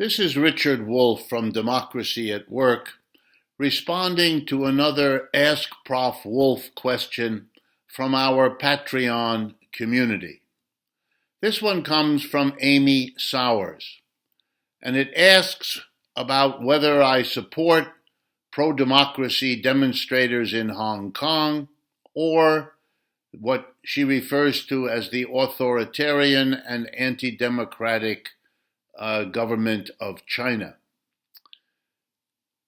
This is Richard Wolff from Democracy at Work, responding to another AskProfWolff question from our Patreon community. This one comes from Amy Sowers, and it asks about whether I support pro-democracy demonstrators in Hong Kong or what she refers to as the authoritarian and anti-democratic government of China.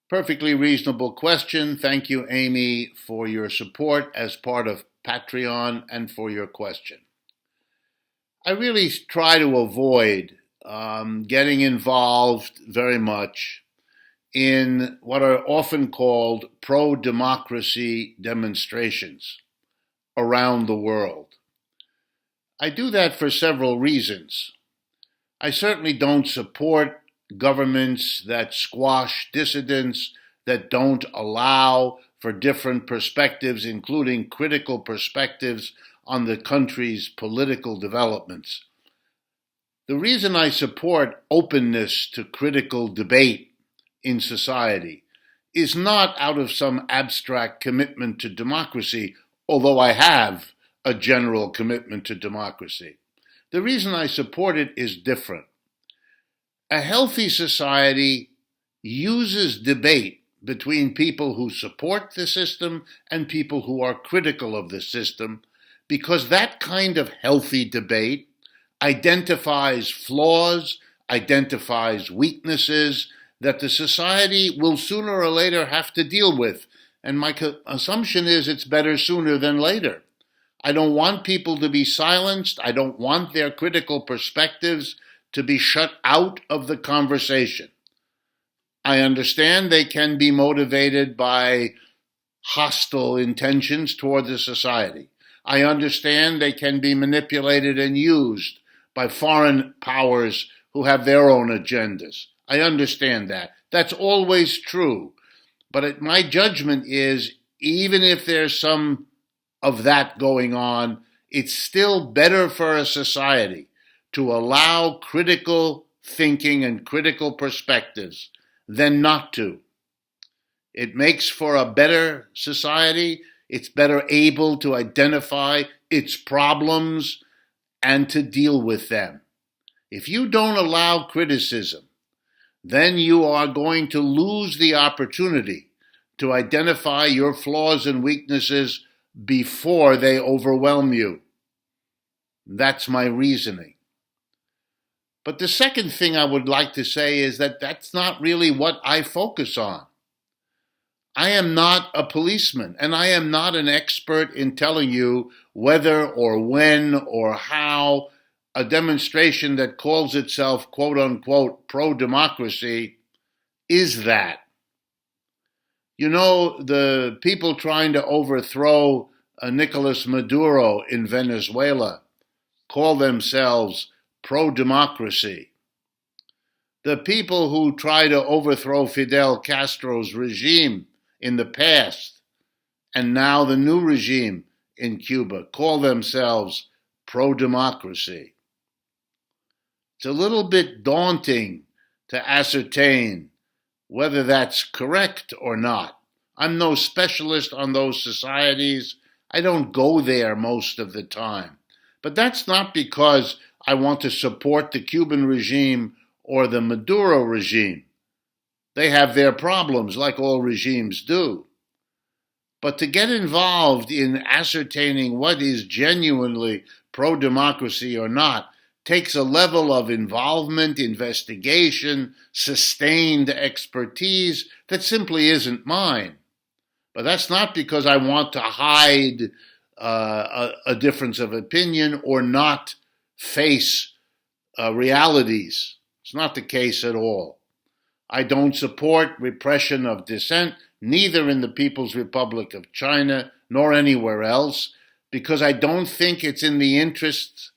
Perfectly reasonable question. Thank you, Amy, for your support as part of Patreon and for your question. I really try to avoid getting involved very much in what are often called pro-democracy demonstrations around the world. I do that for several reasons. I certainly don't support governments that squash dissidents, that don't allow for different perspectives, including critical perspectives on the country's political developments. The reason I support openness to critical debate in society is not out of some abstract commitment to democracy, although I have a general commitment to democracy. The reason I support it is different. A healthy society uses debate between people who support the system and people who are critical of the system, because that kind of healthy debate identifies flaws, identifies weaknesses that the society will sooner or later have to deal with. And my assumption is it's better sooner than later. I don't want people to be silenced. I don't want their critical perspectives to be shut out of the conversation. I understand they can be motivated by hostile intentions toward the society. I understand they can be manipulated and used by foreign powers who have their own agendas. I understand that. That's always true. But my judgment is, even if there's some of that going on, it's still better for a society to allow critical thinking and critical perspectives than not to. It makes for a better society. It's better able to identify its problems and to deal with them. If you don't allow criticism, then you are going to lose the opportunity to identify your flaws and weaknesses before they overwhelm you. That's my reasoning. But the second thing I would like to say is that that's not really what I focus on. I am not a policeman, and I am not an expert in telling you whether or when or how a demonstration that calls itself, quote unquote, pro-democracy is that. You know, the people trying to overthrow Nicolas Maduro in Venezuela call themselves pro-democracy. The people who try to overthrow Fidel Castro's regime in the past, and now the new regime in Cuba, call themselves pro-democracy. It's a little bit daunting to ascertain whether that's correct or not. I'm no specialist on those societies. I don't go there most of the time. But that's not because I want to support the Cuban regime or the Maduro regime. They have their problems, like all regimes do. But to get involved in ascertaining what is genuinely pro-democracy or not takes a level of involvement, investigation, sustained expertise that simply isn't mine. But that's not because I want to hide a difference of opinion or not face realities. It's not the case at all. I don't support repression of dissent, neither in the People's Republic of China nor anywhere else, because I don't think it's in the interests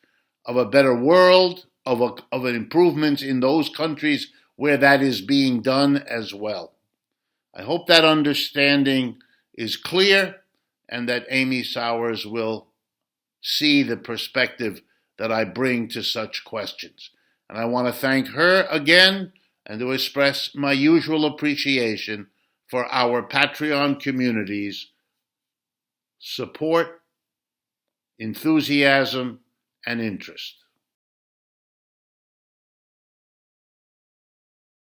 of a better world, of an improvement in those countries where that is being done as well. I hope that understanding is clear and that Amy Sowers will see the perspective that I bring to such questions. And I want to thank her again and to express my usual appreciation for our Patreon community's support, enthusiasm, and interest.